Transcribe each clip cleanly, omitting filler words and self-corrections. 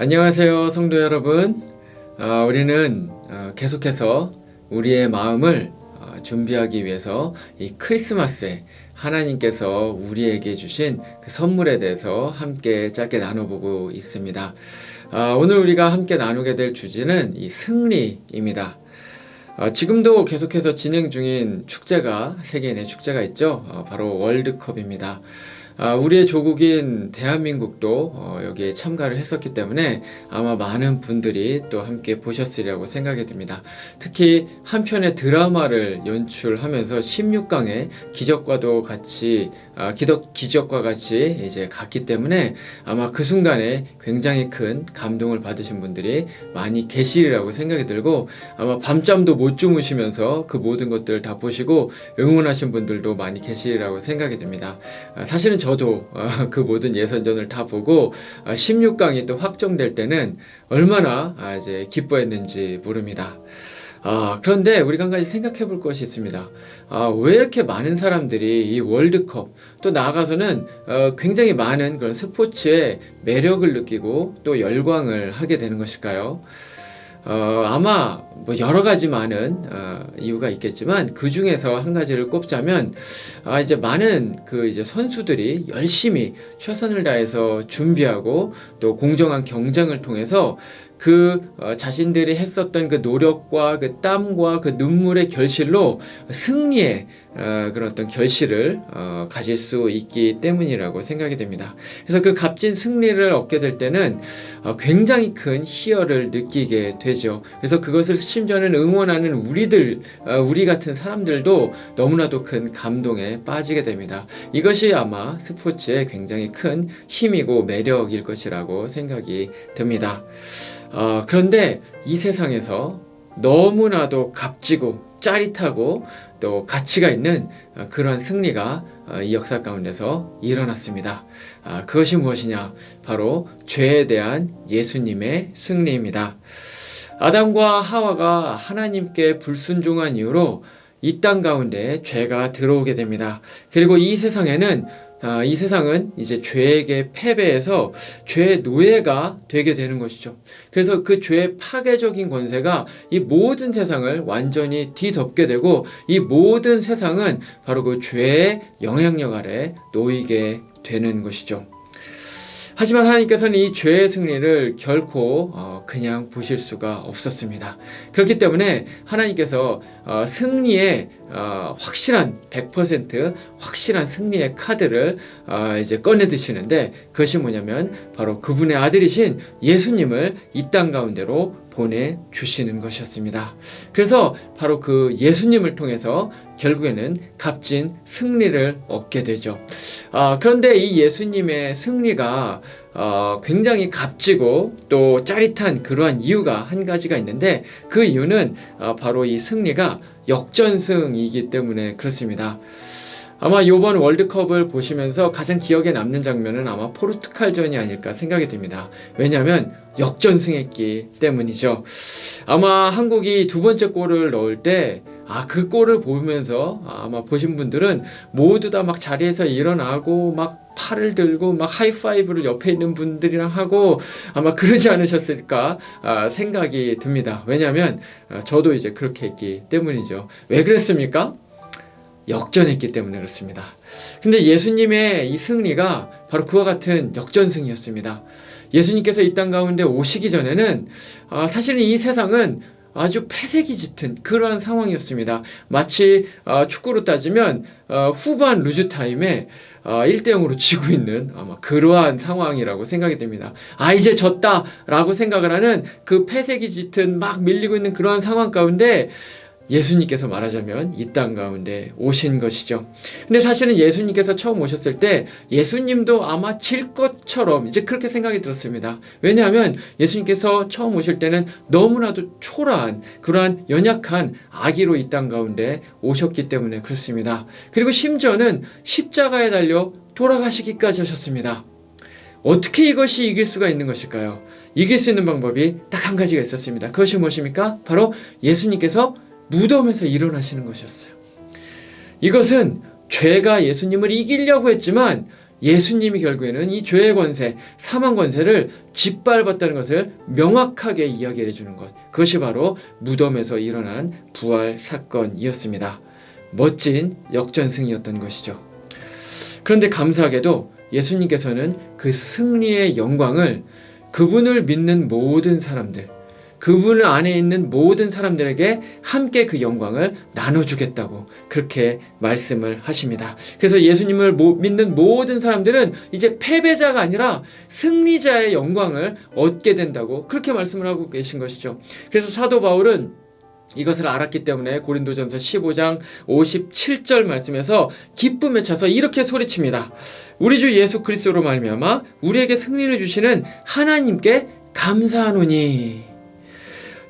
안녕하세요, 성도 여러분. 우리는 계속해서 우리의 마음을 준비하기 위해서 이 크리스마스에 하나님께서 우리에게 주신 그 선물에 대해서 함께 짧게 나눠보고 있습니다. 오늘 우리가 함께 나누게 될 주제는 이 승리입니다. 지금도 계속해서 진행 중인 축제가 세계인의 축제가 있죠. 바로 월드컵입니다. 우리의 조국인 대한민국도 여기에 참가를 했었기 때문에 아마 많은 분들이 또 함께 보셨으리라고 생각이 듭니다. 특히 한 편의 드라마를 연출하면서 16강의 기적과도 같이 기적과 같이 이제 갔기 때문에 아마 그 순간에 굉장히 큰 감동을 받으신 분들이 많이 계시리라고 생각이 들고, 아마 밤잠도 못 주무시면서 그 모든 것들을 다 보시고 응원하신 분들도 많이 계시리라고 생각이 듭니다. 사실은 저도 그 모든 예선전을 다 보고 16강이 또 확정될 때는 얼마나 이제 기뻐했는지 모릅니다. 그런데 우리가 한 가지 생각해 볼 것이 있습니다. 왜 이렇게 많은 사람들이 이 월드컵, 또 나아가서는 굉장히 많은 그런 스포츠의 매력을 느끼고 또 열광을 하게 되는 것일까요? 아마 뭐 여러 가지 많은 이유가 있겠지만 그 중에서 한 가지를 꼽자면 이제 많은 그 이제 선수들이 열심히 최선을 다해서 준비하고 또 공정한 경쟁을 통해서 그 자신들이 했었던 그 노력과 그 땀과 그 눈물의 결실로 승리의 그런 어떤 결실을 가질 수 있기 때문이라고 생각이 됩니다. 그래서 그 값진 승리를 얻게 될 때는 굉장히 큰 희열을 느끼게 되죠. 그래서 그것을 심지어는 응원하는 우리 같은 사람들도 너무나도 큰 감동에 빠지게 됩니다. 이것이 아마 스포츠의 굉장히 큰 힘이고 매력일 것이라고 생각이 듭니다. 그런데 이 세상에서 너무나도 값지고 짜릿하고 또 가치가 있는 그러한 승리가 이 역사 가운데서 일어났습니다. 그것이 무엇이냐? 바로 죄에 대한 예수님의 승리입니다. 아담과 하와가 하나님께 불순종한 이유로 이 땅 가운데 죄가 들어오게 됩니다. 그리고 이 세상은 이제 죄에게 패배해서 죄의 노예가 되게 되는 것이죠. 그래서 그 죄의 파괴적인 권세가 이 모든 세상을 완전히 뒤덮게 되고, 이 모든 세상은 바로 그 죄의 영향력 아래 놓이게 되는 것이죠. 하지만 하나님께서는 이 죄의 승리를 결코 그냥 보실 수가 없었습니다. 그렇기 때문에 하나님께서 승리의 확실한 100% 확실한 승리의 카드를 이제 꺼내 드시는데, 그것이 뭐냐면 바로 그분의 아들이신 예수님을 이 땅 가운데로 보내주시는 것이었습니다. 그래서 바로 그 예수님을 통해서 결국에는 값진 승리를 얻게 되죠. 그런데 이 예수님의 승리가 굉장히 값지고 또 짜릿한 그러한 이유가 한 가지가 있는데, 그 이유는 바로 이 승리가 역전승이기 때문에 그렇습니다. 아마 이번 월드컵을 보시면서 가장 기억에 남는 장면은 아마 포르투갈전이 아닐까 생각이 듭니다. 왜냐하면 역전승했기 때문이죠. 아마 한국이 두 번째 골을 넣을 때 그 골을 보면서 아마 보신 분들은 모두 다 막 자리에서 일어나고 막 팔을 들고 막 하이파이브를 옆에 있는 분들이랑 하고 아마 그러지 않으셨을까 생각이 듭니다. 왜냐하면 저도 이제 그렇게 했기 때문이죠. 왜 그랬습니까? 역전했기 때문에 그렇습니다. 근데 예수님의 이 승리가 바로 그와 같은 역전승이었습니다. 예수님께서 이 땅 가운데 오시기 전에는 사실은 이 세상은 아주 패색이 짙은 그러한 상황이었습니다. 마치 축구로 따지면 후반 루즈타임에 1대0으로 지고 있는 아마 그러한 상황이라고 생각이 됩니다. 이제 졌다라고 생각을 하는 그 패색이 짙은 막 밀리고 있는 그러한 상황 가운데 예수님께서 말하자면 이 땅 가운데 오신 것이죠. 근데 사실은 예수님께서 처음 오셨을 때 예수님도 아마 질 것처럼 이제 그렇게 생각이 들었습니다. 왜냐하면 예수님께서 처음 오실 때는 너무나도 초라한 그러한 연약한 아기로 이 땅 가운데 오셨기 때문에 그렇습니다. 그리고 심지어는 십자가에 달려 돌아가시기까지 하셨습니다. 어떻게 이것이 이길 수가 있는 것일까요? 이길 수 있는 방법이 딱 한 가지가 있었습니다. 그것이 무엇입니까? 바로 예수님께서 무덤에서 일어나시는 것이었어요. 이것은 죄가 예수님을 이기려고 했지만 예수님이 결국에는 이 죄의 권세, 사망 권세를 짓밟았다는 것을 명확하게 이야기를 해주는 것. 그것이 바로 무덤에서 일어난 부활 사건이었습니다. 멋진 역전승이었던 것이죠. 그런데 감사하게도 예수님께서는 그 승리의 영광을 그분을 믿는 모든 사람들, 그분 안에 있는 모든 사람들에게 함께 그 영광을 나눠주겠다고 그렇게 말씀을 하십니다. 그래서 예수님을 믿는 모든 사람들은 이제 패배자가 아니라 승리자의 영광을 얻게 된다고 그렇게 말씀을 하고 계신 것이죠. 그래서 사도 바울은 이것을 알았기 때문에 고린도전서 15장 57절 말씀에서 기쁨에 차서 이렇게 소리칩니다. 우리 주 예수 그리스도로 말미암아 우리에게 승리를 주시는 하나님께 감사하노니.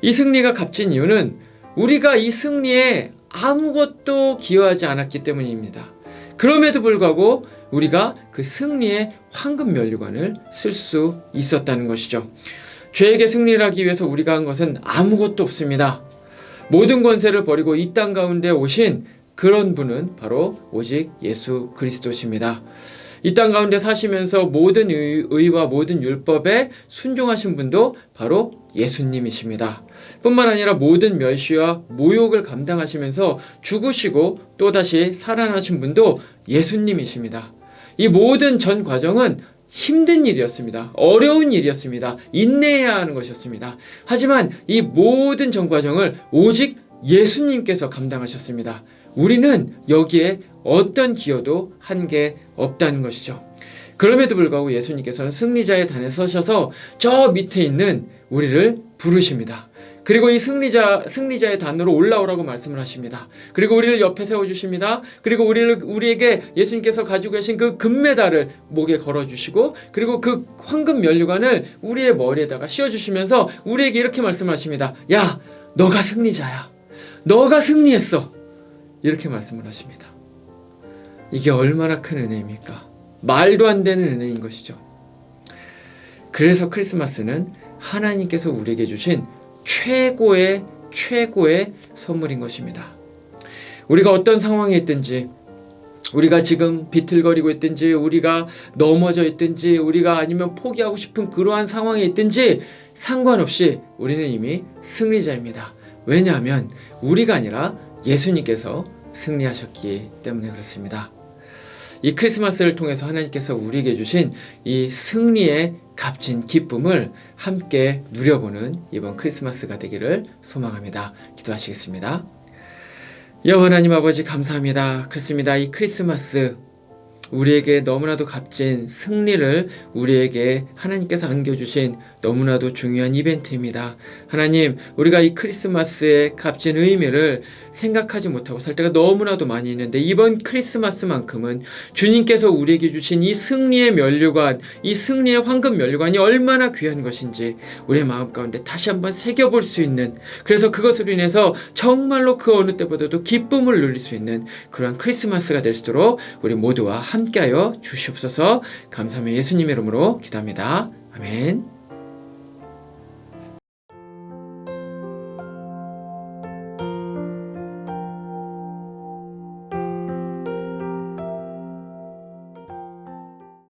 이 승리가 값진 이유는 우리가 이 승리에 아무것도 기여하지 않았기 때문입니다. 그럼에도 불구하고 우리가 그 승리의 황금 면류관을 쓸 수 있었다는 것이죠. 죄에게 승리를 하기 위해서 우리가 한 것은 아무것도 없습니다. 모든 권세를 버리고 이 땅 가운데 오신 그런 분은 바로 오직 예수 그리스도십니다. 이 땅 가운데 사시면서 모든 의와 모든 율법에 순종하신 분도 바로 예수님이십니다. 뿐만 아니라 모든 멸시와 모욕을 감당하시면서 죽으시고 또다시 살아나신 분도 예수님이십니다. 이 모든 전 과정은 힘든 일이었습니다. 어려운 일이었습니다. 인내해야 하는 것이었습니다. 하지만 이 모든 전 과정을 오직 예수님께서 감당하셨습니다. 우리는 여기에 어떤 기여도 한 게 없다는 것이죠. 그럼에도 불구하고 예수님께서는 승리자의 단에 서셔서 저 밑에 있는 우리를 부르십니다. 그리고 이 승리자의 단으로 올라오라고 말씀을 하십니다. 그리고 우리를 옆에 세워주십니다. 그리고 우리에게 예수님께서 가지고 계신 그 금메달을 목에 걸어주시고, 그리고 그 황금 면류관을 우리의 머리에다가 씌워주시면서 우리에게 이렇게 말씀하십니다. 야, 너가 승리자야. 너가 승리했어. 이렇게 말씀을 하십니다. 이게 얼마나 큰 은혜입니까? 말도 안 되는 은혜인 것이죠. 그래서 크리스마스는 하나님께서 우리에게 주신 최고의 선물인 것입니다. 우리가 어떤 상황에 있든지, 우리가 지금 비틀거리고 있든지, 우리가 넘어져 있든지, 우리가 아니면 포기하고 싶은 그러한 상황에 있든지 상관없이 우리는 이미 승리자입니다. 왜냐하면 우리가 아니라 예수님께서 승리하셨기 때문에 그렇습니다. 이 크리스마스를 통해서 하나님께서 우리에게 주신 이 승리의 값진 기쁨을 함께 누려보는 이번 크리스마스가 되기를 소망합니다. 기도하시겠습니다. 여호와 하나님 아버지 감사합니다. 그렇습니다. 이 크리스마스 우리에게 너무나도 값진 승리를 우리에게 하나님께서 안겨주신 너무나도 중요한 이벤트입니다. 하나님, 우리가 이 크리스마스의 값진 의미를 생각하지 못하고 살 때가 너무나도 많이 있는데, 이번 크리스마스만큼은 주님께서 우리에게 주신 이 승리의 면류관, 이 승리의 황금 면류관이 얼마나 귀한 것인지 우리의 마음 가운데 다시 한번 새겨볼 수 있는, 그래서 그것으로 인해서 정말로 그 어느 때보다도 기쁨을 누릴 수 있는 그러한 크리스마스가 될 수 있도록 우리 모두와 함께하여 주시옵소서. 감사하며 예수님의 이름으로 기도합니다. 아멘.